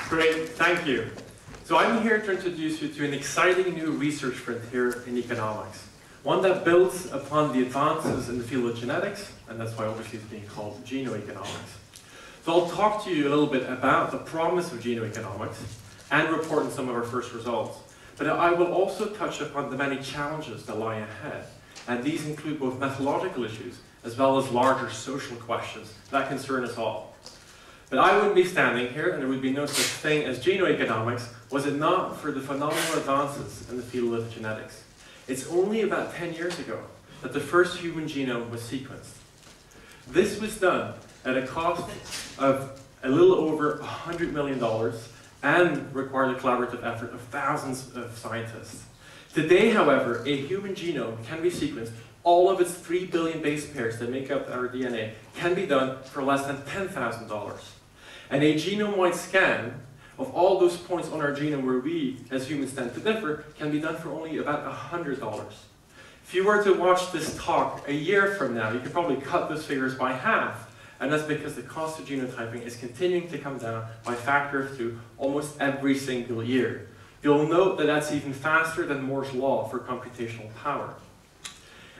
Great, thank you. So I'm here to introduce you to an exciting new research frontier in economics. One that builds upon the advances in the field of genetics, and that's why obviously it's being called genoeconomics. So I'll talk to you a little bit about the promise of genoeconomics and report on some of our first results. But I will also touch upon the many challenges that lie ahead. And these include both methodological issues as well as larger social questions that concern us all. But I wouldn't be standing here, and there would be no such thing as genoeconomics, was it not for the phenomenal advances in the field of genetics. It's only about 10 years ago that the first human genome was sequenced. This was done at a cost of a little over $100 million and required a collaborative effort of thousands of scientists. Today, however, a human genome can be sequenced. All of its 3 billion base pairs that make up our DNA can be done for less than $10,000. And a genome-wide scan of all those points on our genome where we, as humans, tend to differ, can be done for only about $100. If you were to watch this talk a year from now, you could probably cut those figures by half. And that's because the cost of genotyping is continuing to come down by a factor of 2 almost every single year. You'll note that that's even faster than Moore's law for computational power.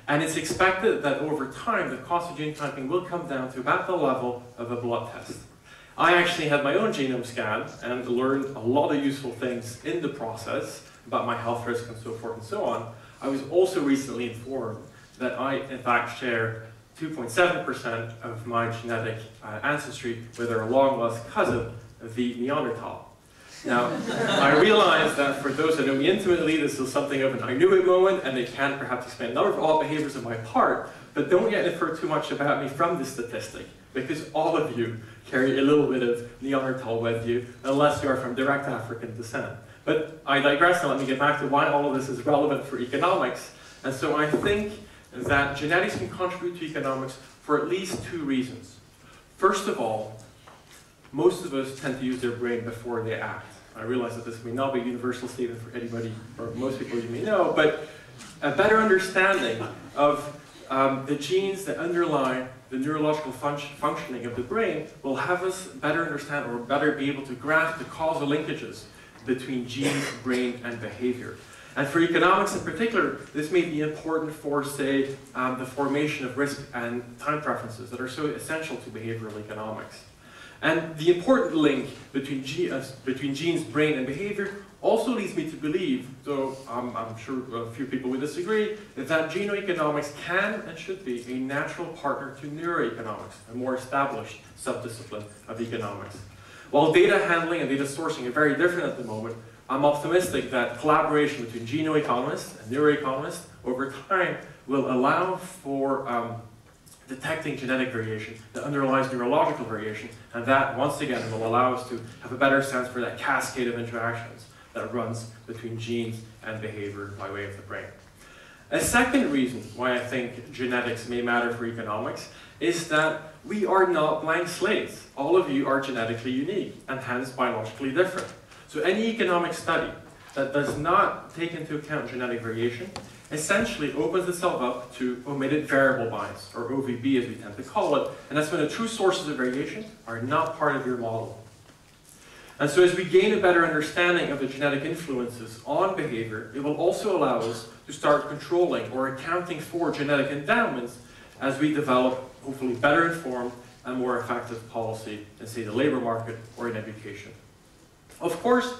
And it's expected that over time, the cost of genotyping will come down to about the level of a blood test. I actually had my own genome scan and learned a lot of useful things in the process about my health risk and so forth and so on. I was also recently informed that I, in fact, share 2.7% of my genetic ancestry with a long-lost cousin, the Neanderthal. Now, I realize that for those that know me intimately, this is something of an I knew it moment, and they can perhaps explain a number of odd behaviors on my part, but don't yet infer too much about me from this statistic, because all of you carry a little bit of Neanderthal with you, unless you are from direct African descent. But I digress, and let me get back to why all of this is relevant for economics. And so I think that genetics can contribute to economics for at least 2 reasons. First of all, most of us tend to use their brain before they act. I realize that this may not be a universal statement for anybody, or most people you may know, but a better understanding of the genes that underlie the neurological functioning of the brain will have us better understand or better be able to grasp the causal linkages between genes, brain, and behavior. And for economics in particular, this may be important for, say, the formation of risk and time preferences that are so essential to behavioral economics. And the important link between genes, brain, and behavior also leads me to believe, though I'm sure a few people would disagree, that genoeconomics can and should be a natural partner to neuroeconomics, a more established subdiscipline of economics. While data handling and data sourcing are very different at the moment, I'm optimistic that collaboration between genoeconomists and neuroeconomists over time will allow for detecting genetic variation that underlies neurological variation, and that, once again, will allow us to have a better sense for that cascade of interactions that runs between genes and behavior by way of the brain. A second reason why I think genetics may matter for economics is that we are not blank slates. All of you are genetically unique and hence biologically different. So any economic study that does not take into account genetic variation essentially opens itself up to omitted variable bias, or OVB as we tend to call it, and that's when the true sources of variation are not part of your model. And so as we gain a better understanding of the genetic influences on behavior, it will also allow us to start controlling or accounting for genetic endowments as we develop, hopefully, better informed and more effective policy in, say, the labor market or in education. Of course,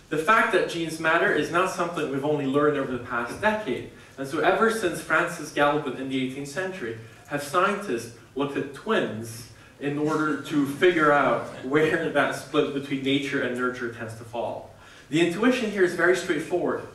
the fact that genes matter is not something we've only learned over the past decade. And so ever since Francis Galton in the 18th century, have scientists looked at twins in order to figure out where that split between nature and nurture tends to fall. The intuition here is very straightforward.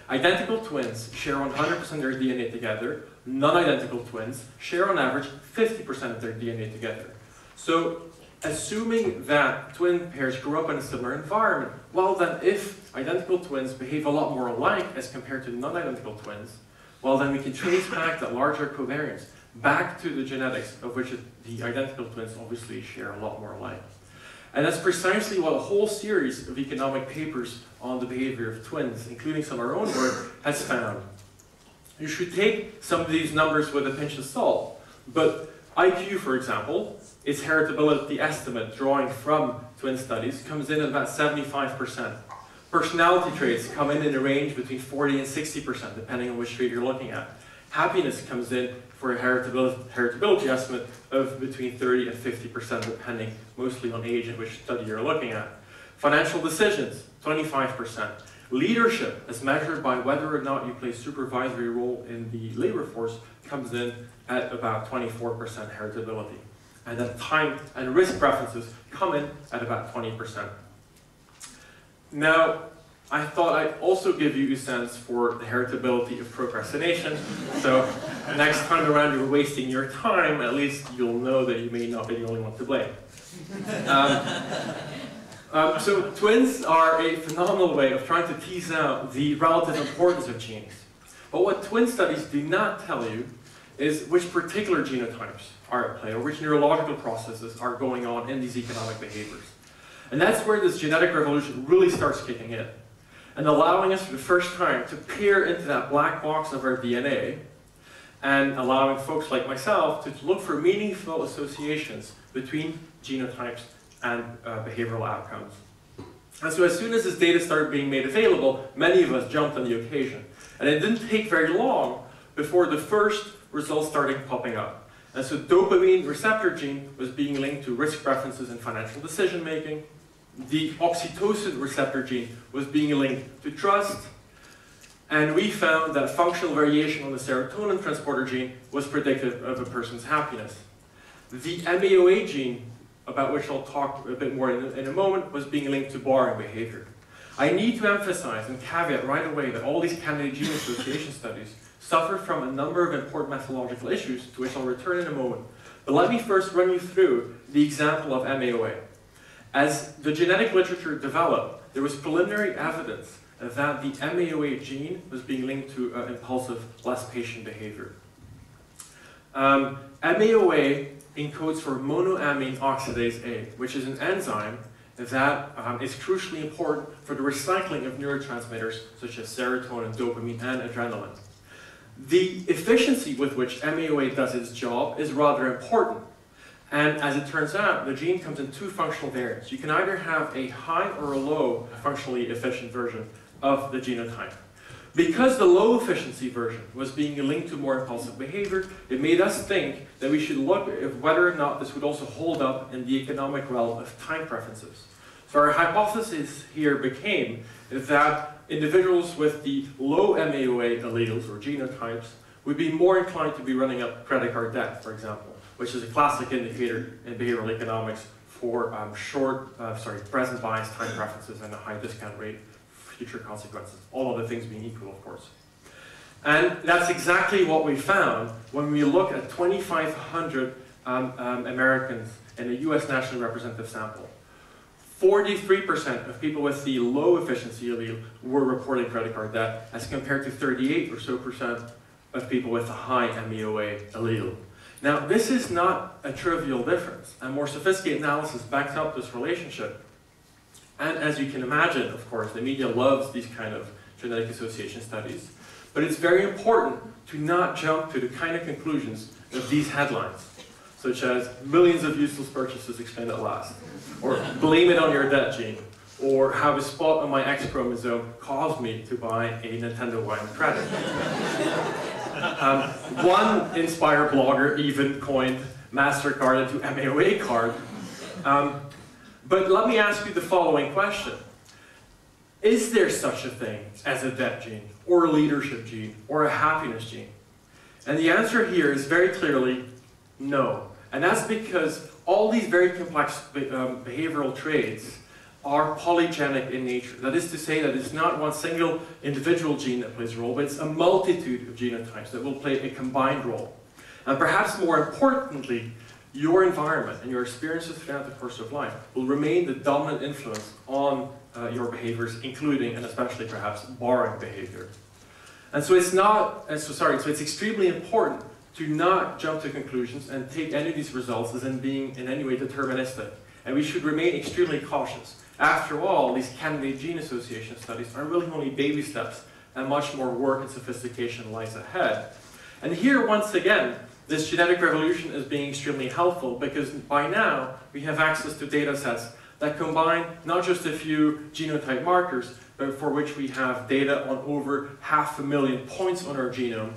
Identical twins share 100% of their DNA together. Non-identical twins share on average 50% of their DNA together. So assuming that twin pairs grew up in a similar environment, well then if identical twins behave a lot more alike as compared to non-identical twins, well then we can trace back that larger covariance back to the genetics of which the identical twins obviously share a lot more alike. And that's precisely what a whole series of economic papers on the behavior of twins, including some of our own work, has found. You should take some of these numbers with a pinch of salt, but IQ, for example, its heritability estimate drawing from twin studies comes in at about 75%. Personality traits come in a range between 40 and 60%, depending on which trait you're looking at. Happiness comes in for a heritability estimate of between 30 and 50%, depending mostly on age and which study you're looking at. Financial decisions, 25%. Leadership, as measured by whether or not you play a supervisory role in the labor force, comes in at about 24% heritability. And then time and risk preferences come in at about 20%. Now, I thought I'd also give you a sense for the heritability of procrastination. So next time around you're wasting your time, at least you'll know that you may not be the only one to blame. So twins are a phenomenal way of trying to tease out the relative importance of genes. But what twin studies do not tell you is which particular genotypes are at play, or which neurological processes are going on in these economic behaviors. And that's where this genetic revolution really starts kicking in, and allowing us for the first time to peer into that black box of our DNA, and allowing folks like myself to look for meaningful associations between genotypes and behavioral outcomes. And so as soon as this data started being made available, many of us jumped on the occasion. And it didn't take very long before the first results started popping up. And so dopamine receptor gene was being linked to risk preferences in financial decision making. The oxytocin receptor gene was being linked to trust. And we found that functional variation on the serotonin transporter gene was predictive of a person's happiness. The MaoA gene, about which I'll talk a bit more in a moment, was being linked to borrowing behavior. I need to emphasize and caveat right away that all these candidate gene association studies suffer from a number of important methodological issues, to which I'll return in a moment. But let me first run you through the example of MaoA. As the genetic literature developed, there was preliminary evidence that the MaoA gene was being linked to impulsive, less patient behavior. MaoA encodes for monoamine oxidase A, which is an enzyme that is crucially important for the recycling of neurotransmitters such as serotonin, dopamine, and adrenaline. The efficiency with which MaoA does its job is rather important. And as it turns out, the gene comes in two functional variants. You can either have a high or a low functionally efficient version of the genotype. Because the low efficiency version was being linked to more impulsive behavior, it made us think that we should look at whether or not this would also hold up in the economic realm of time preferences. So our hypothesis here became that individuals with the low MaoA alleles or genotypes would be more inclined to be running up credit card debt, for example, which is a classic indicator in behavioral economics for present bias time preferences and a high discount rate, future consequences, all other things being equal, of course. And that's exactly what we found when we look at 2,500 Americans in a US nationally representative sample. 43% of people with the low efficiency allele were reporting credit card debt, as compared to 38% or so of people with a high MaoA allele. Now, this is not a trivial difference, and more sophisticated analysis backs up this relationship. And as you can imagine, of course, the media loves these kind of genetic association studies, but it's very important to not jump to the kind of conclusions of these headlines, such as millions of useless purchases explained at last, or blame it on your debt gene, or how a spot on my X chromosome caused me to buy a Nintendo Wii on credit. One Inspire blogger even coined MasterCard into MaoA card. But let me ask you the following question. Is there such a thing as a debt gene, or a leadership gene, or a happiness gene? And the answer here is very clearly no. And that's because all these very complex behavioral traits are polygenic in nature. That is to say that it's not one single individual gene that plays a role, but it's a multitude of genotypes that will play a combined role. And perhaps more importantly, your environment and your experiences throughout the course of life will remain the dominant influence on your behaviors, including and especially perhaps borrowing behavior. And so it's extremely important to not jump to conclusions and take any of these results as in being in any way deterministic. and we should remain extremely cautious. After all, these candidate gene association studies are really only baby steps, and much more work and sophistication lies ahead. And here, once again, this genetic revolution is being extremely helpful because by now we have access to data sets that combine not just a few genotype markers, but for which we have data on over 500,000 points on our genome,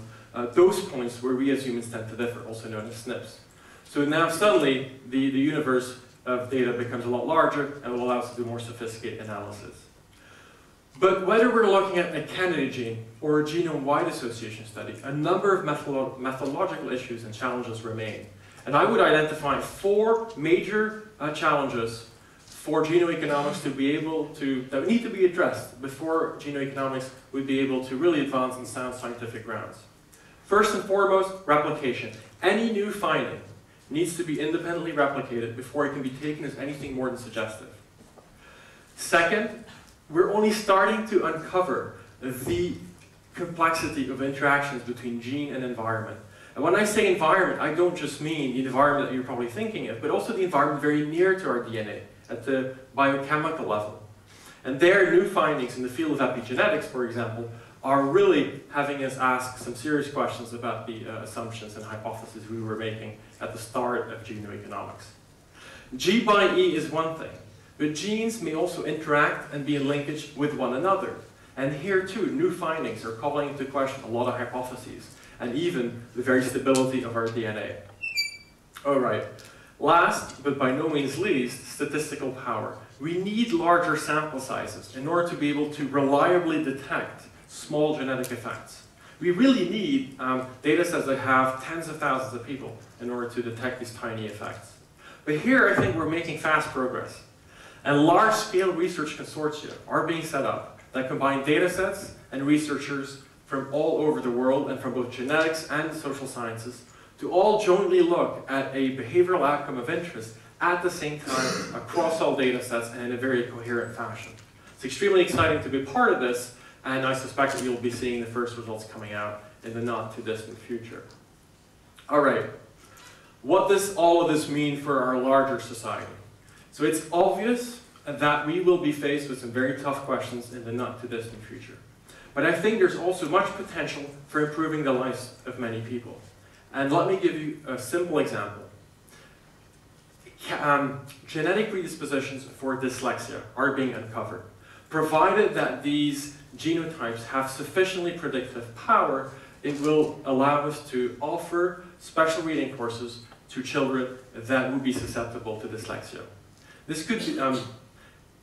those points where we as humans tend to differ, also known as SNPs. So now suddenly the universe of data becomes a lot larger and will allow us to do more sophisticated analysis. But whether we're looking at a candidate gene or a genome-wide association study, a number of methodological issues and challenges remain. And I would identify 4 major challenges for genoeconomics to be able to, that need to be addressed before genoeconomics would be able to really advance on sound scientific grounds. First and foremost, replication. Any new finding needs to be independently replicated before it can be taken as anything more than suggestive. Second, we're only starting to uncover the complexity of interactions between gene and environment. And when I say environment, I don't just mean the environment that you're probably thinking of, but also the environment very near to our DNA, at the biochemical level. And there, new findings in the field of epigenetics, for example, are really having us ask some serious questions about the assumptions and hypotheses we were making at the start of genoeconomics. G by E is one thing. But genes may also interact and be in linkage with one another. And here too, new findings are calling into question a lot of hypotheses, and even the very stability of our DNA. All right, last, but by no means least, statistical power. We need larger sample sizes in order to be able to reliably detect small genetic effects. We really need data sets that have tens of thousands of people in order to detect these tiny effects. But here I think we're making fast progress. And large-scale research consortia are being set up that combine data sets and researchers from all over the world and from both genetics and social sciences to all jointly look at a behavioral outcome of interest at the same time across all data sets and in a very coherent fashion. It's extremely exciting to be part of this, and I suspect that you'll be seeing the first results coming out in the not-too-distant future. All right, what does all of this mean for our larger society? So it's obvious that we will be faced with some very tough questions in the not-too-distant future. But I think there's also much potential for improving the lives of many people. And let me give you a simple example. Genetic predispositions for dyslexia are being uncovered. Provided that these genotypes have sufficiently predictive power, it will allow us to offer special reading courses to children that would be susceptible to dyslexia. This could be,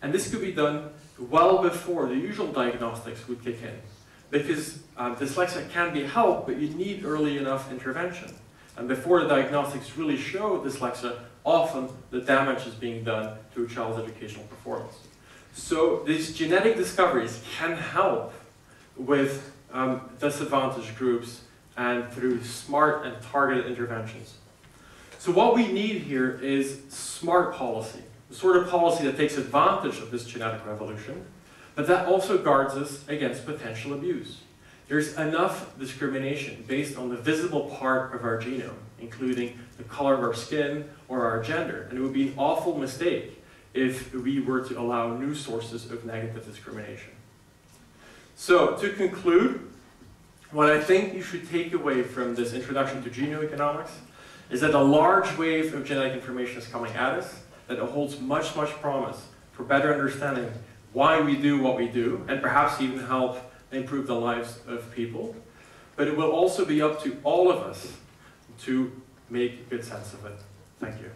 and this could be done well before the usual diagnostics would kick in. Because dyslexia can be helped, but you need early enough intervention. And before the diagnostics really show dyslexia, often the damage is being done to a child's educational performance. So these genetic discoveries can help with disadvantaged groups and through smart and targeted interventions. So what we need here is smart policy. The sort of policy that takes advantage of this genetic revolution, but that also guards us against potential abuse. There's enough discrimination based on the visible part of our genome, including the color of our skin or our gender, and it would be an awful mistake if we were to allow new sources of negative discrimination. So, to conclude, what I think you should take away from this introduction to genoeconomics is that a large wave of genetic information is coming at us, that it holds much, much promise for better understanding why we do what we do, and perhaps even help improve the lives of people. But it will also be up to all of us to make good sense of it. Thank you.